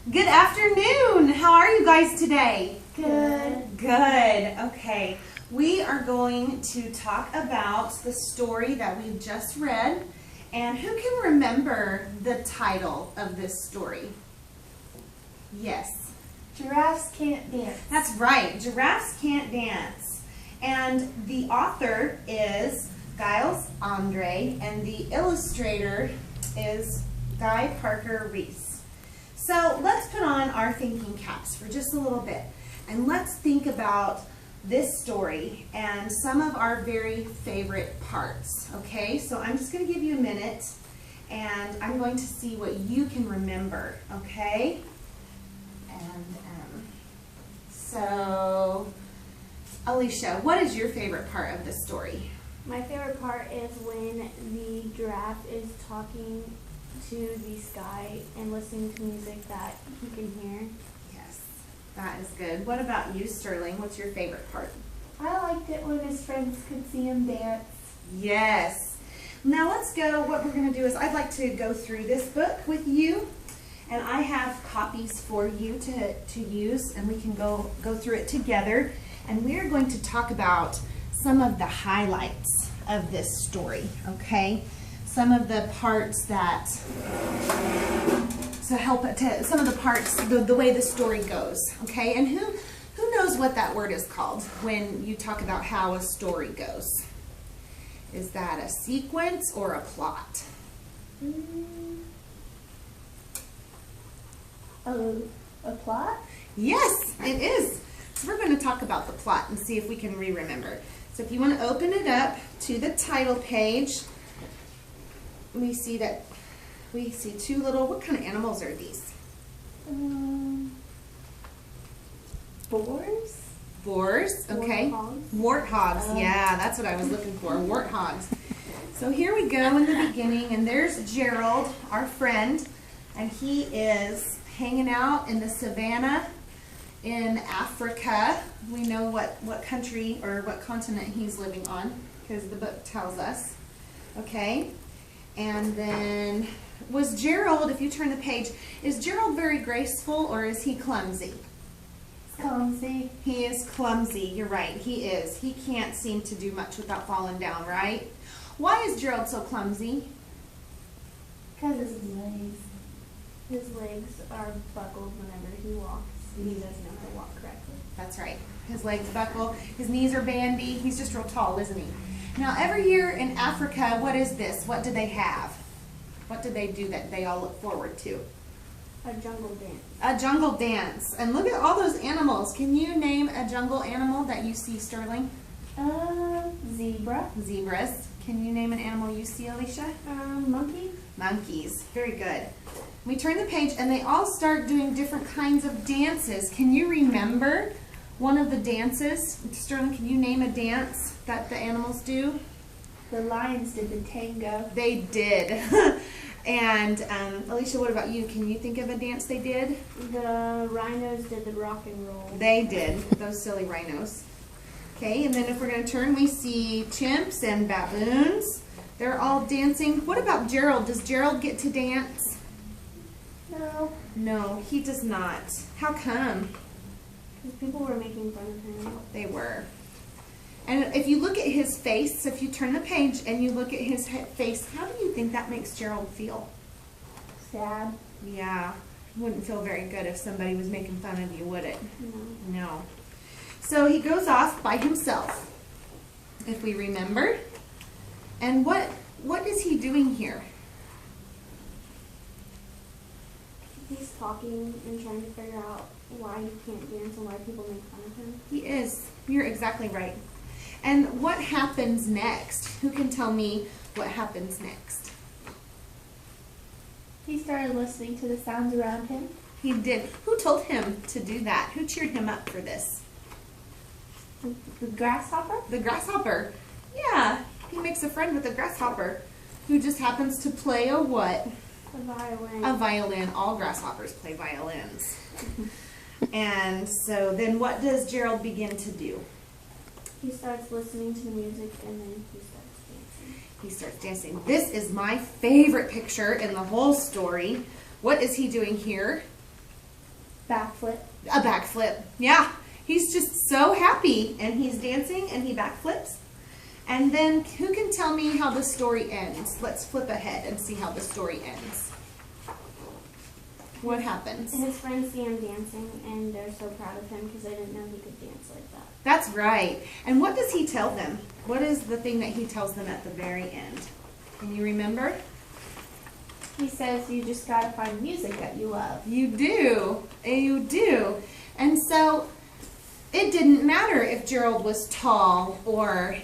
Good afternoon. How are you guys today? Good. Good. Okay. We are going to talk about the story that we've just read. And who can remember the title of this story? Yes. Giraffes Can't Dance. That's right. Giraffes Can't Dance. And the author is Giles Andre, and the illustrator is Guy Parker Reese. So let's put on our thinking caps for just a little bit, and let's think about this story and some of our very favorite parts, okay? So I'm just going to give you a minute, and I'm going to see what you can remember, okay? And so, Alicia, what is your favorite part of this story? My favorite part is when the giraffe is talking to the sky and listening to music that he can hear. Yes, that is good. What about you, Sterling? What's your favorite part? I liked it when his friends could see him dance. Yes. Now let's go. What we're going to do is I'd like to go through this book with you, and I have copies for you to use, and we can go through it together. And we are going to talk about some of the highlights of this story, okay? Some of the parts that, some of the parts, the way the story goes, okay? And who knows what that word is called when you talk about how a story goes? Is that a sequence or a plot? A plot? Yes, it is. So we're going to talk about the plot and see if we can remember. So if you want to open it up to the title page, we see two little, what kind of animals are these? Boars? Boars, okay. Warthogs. Warthogs, yeah, that's what I was looking for, warthogs. So here we go in the beginning, and there's Gerald, our friend, and he is hanging out in the savannah in Africa. We know what country or what continent he's living on because the book tells us, okay? And then, was Gerald, if you turn the page, is Gerald very graceful or is he clumsy? Clumsy. He is clumsy, you're right, he is. He can't seem to do much without falling down, right? Why is Gerald so clumsy? Because his legs. His legs are buckled whenever he walks. He doesn't know how to walk correctly. That's right. His legs buckle, his knees are bandy, he's just real tall, isn't he? Now, every year in Africa, what is this? What do they have? What do they do that they all look forward to? A jungle dance. A jungle dance. And look at all those animals. Can you name a jungle animal that you see, Sterling? Zebra. Zebras. Can you name an animal you see, Alicia? Monkey. Monkeys. Very good. We turn the page and they all start doing different kinds of dances. Can you remember one of the dances? Sterling, can you name a dance that the animals do? The lions did the tango. They did. And Alicia, what about you? Can you think of a dance they did? The rhinos did the rock and roll. They did. Those silly rhinos. Okay, and then if we're going to turn, we see chimps and baboons. They're all dancing. What about Gerald? Does Gerald get to dance? No. No, he does not. How come? Because people were making fun of him. They were. And if you look at his face, if you turn the page and you look at his face, how do you think that makes Gerald feel? Sad. Yeah, it wouldn't feel very good if somebody was making fun of you, would it? No. No. So he goes off by himself, if we remember. And what is he doing here? He's talking and trying to figure out why he can't dance and why people make fun of him. He is. You're exactly right. And what happens next? Who can tell me what happens next? He started listening to the sounds around him. He did. Who told him to do that? Who cheered him up for this? The grasshopper? The grasshopper. Yeah, he makes a friend with a grasshopper who just happens to play a what? A violin. A violin. All grasshoppers play violins. And so then what does Gerald begin to do? He starts listening to the music and then he starts dancing. He starts dancing. This is my favorite picture in the whole story. What is he doing here? Backflip. A backflip. Yeah. He's just so happy, and he's dancing, and he backflips. And then who can tell me how the story ends? Let's flip ahead and see how the story ends. What happens? His friends see him dancing, and they're so proud of him because they didn't know he could dance like that. That's right. And what does he tell them? What is the thing that he tells them at the very end? Can you remember? He says you just gotta find music that you love. You do. You do. And so it didn't matter if Gerald was tall or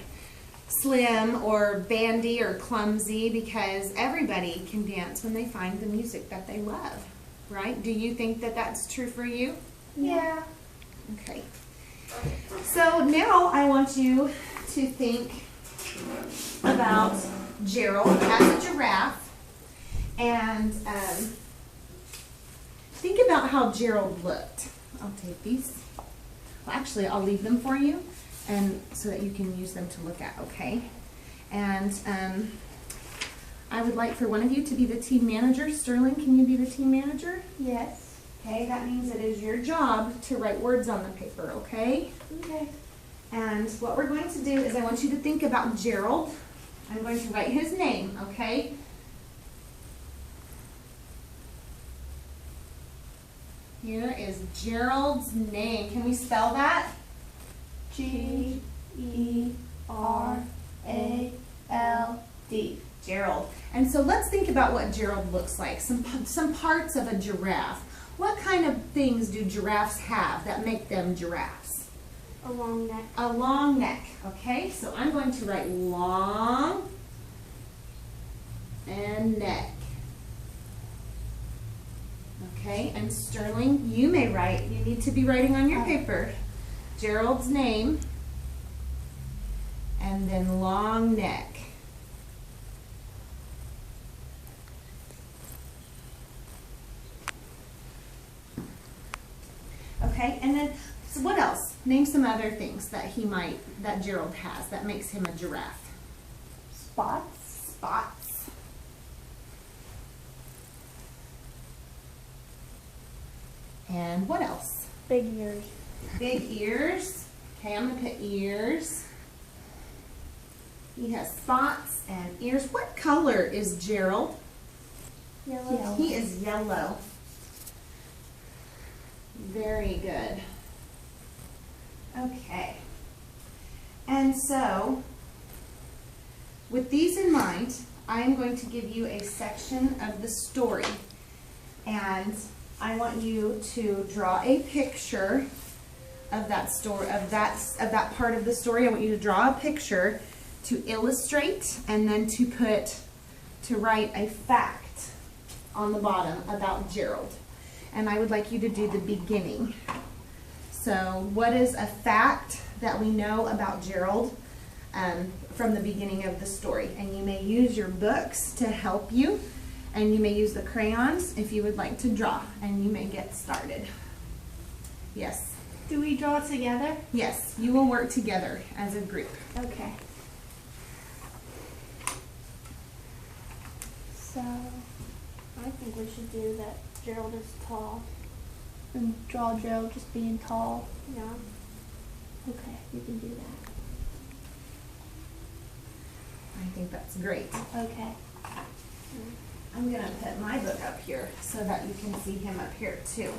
slim or bandy or clumsy, because everybody can dance when they find the music that they love, right? Do you think that that's true for you? Yeah. Okay. So now I want you to think about Gerald as a giraffe, and think about how Gerald looked. I'll take these. Well, actually, I'll leave them for you, and so that you can use them to look at, okay? And I would like for one of you to be the team manager. Sterling, can you be the team manager? Yes. Okay, that means it is your job to write words on the paper, okay? Okay. And what we're going to do is I want you to think about Gerald. I'm going to write his name, okay? Here is Gerald's name. Can we spell that? G-E-R-A-L-D. Gerald. And so let's think about what Gerald looks like. Some parts of a giraffe. What kind of things do giraffes have that make them giraffes? A long neck. A long neck. Okay, so I'm going to write long and neck. Okay, and Sterling, you may write. You need to be writing on your paper Gerald's name and then long neck. Okay, and then so what else? Name some other things that that Gerald has that makes him a giraffe. Spots. Spots. And what else? Big ears. Big ears. Okay, I'm going to put ears. He has spots and ears. What color is Gerald? Yellow. He is yellow. Very good. Okay. And so, with these in mind, I am going to give you a section of the story. And I want you to draw a picture of that story, of that part of the story. I want you to draw a picture to illustrate, and then to write a fact on the bottom about Gerald. And I would like you to do the beginning. So what is a fact that we know about Gerald from the beginning of the story? And you may use your books to help you, and you may use the crayons if you would like to draw, and you may get started. Yes. Do we draw together? Yes, you will work together as a group. Okay. So, I think we should do that Gerald is tall. and draw Gerald just being tall. Yeah. Okay, you can do that. I think that's great. Okay. I'm going to put my book up here so that you can see him up here too.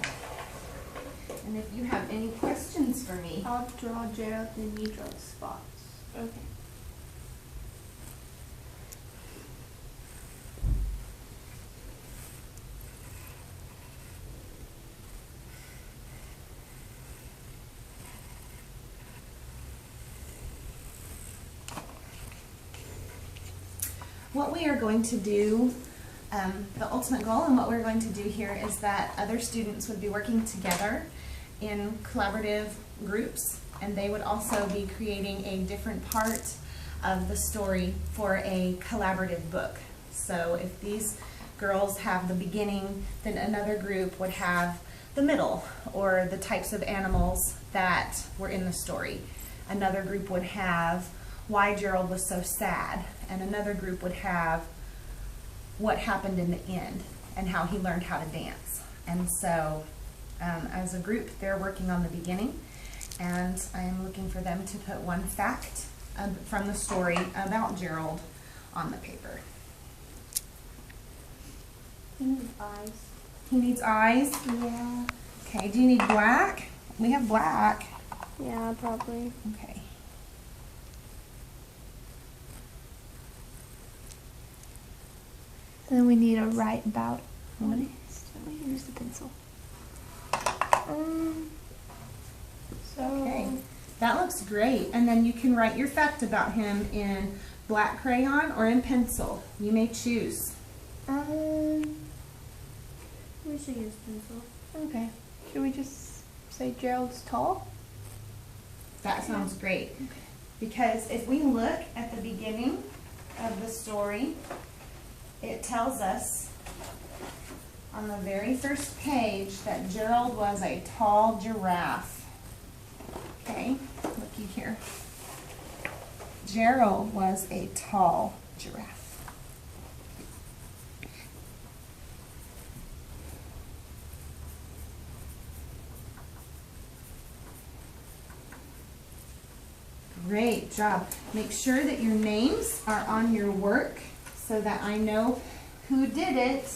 And if you have any questions for me. I'll draw Gerald and you draw the spots. Okay. What we are going to do, the ultimate goal and what we're going to do here is that other students would be working together in collaborative groups, and they would also be creating a different part of the story for a collaborative book. So if these girls have the beginning, then another group would have the middle, or the types of animals that were in the story. Another group would have why Gerald was so sad, and another group would have what happened in the end and how he learned how to dance. And so as a group, they're working on the beginning, and I am looking for them to put one fact from the story about Gerald on the paper. He needs eyes. He needs eyes? Yeah. Okay, do you need black? We have black. Yeah, probably. Okay. Then we need to write about What? Use the pencil. So Okay, that looks great. And then you can write your fact about him in black crayon or in pencil. You may choose. We should use pencil. okay. Should we just say Gerald's tall? That sounds great. Because if we look at the beginning of the story, it tells us on the very first page that Gerald was a tall giraffe. Okay, looky here. Gerald was a tall giraffe. Great job. Make sure that your names are on your work so that I know who did it.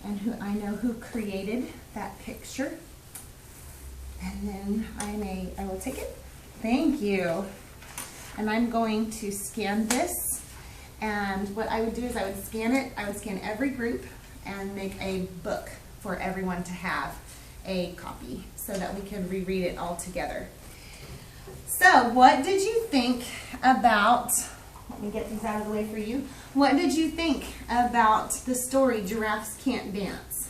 And I know who created that picture. And then I will take it. Thank you. And I'm going to scan this. And what I would do is I would scan it. I would scan every group and make a book for everyone to have a copy so that we can reread it all together. So what did you think about, let me get these out of the way for you. What did you think about the story Giraffes Can't Dance?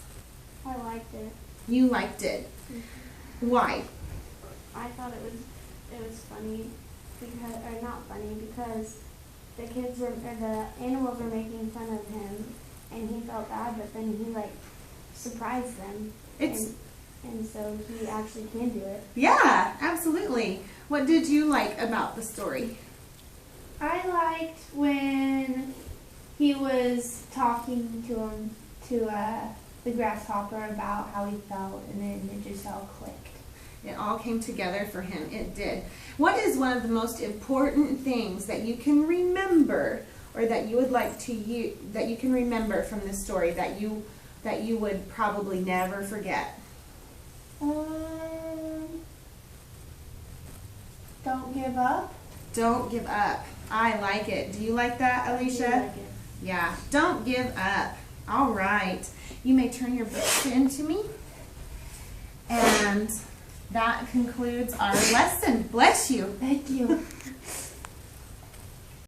I liked it. You liked it. Why? I thought it was funny because, or not funny, because the kids were, or the animals were making fun of him, and he felt bad, but then he like surprised them. And so he actually can do it. Yeah, absolutely. What did you like about the story? I liked when he was talking to the grasshopper about how he felt, and then it just all clicked. It all came together for him. It did. What is one of the most important things that you can remember, or that you would like to that you can remember from this story that you would probably never forget? Don't give up. Don't give up. I like it. Do you like that, Alicia? I like it. Yeah. Don't give up. All right. You may turn your books in to me. And that concludes our lesson. Bless you. Thank you.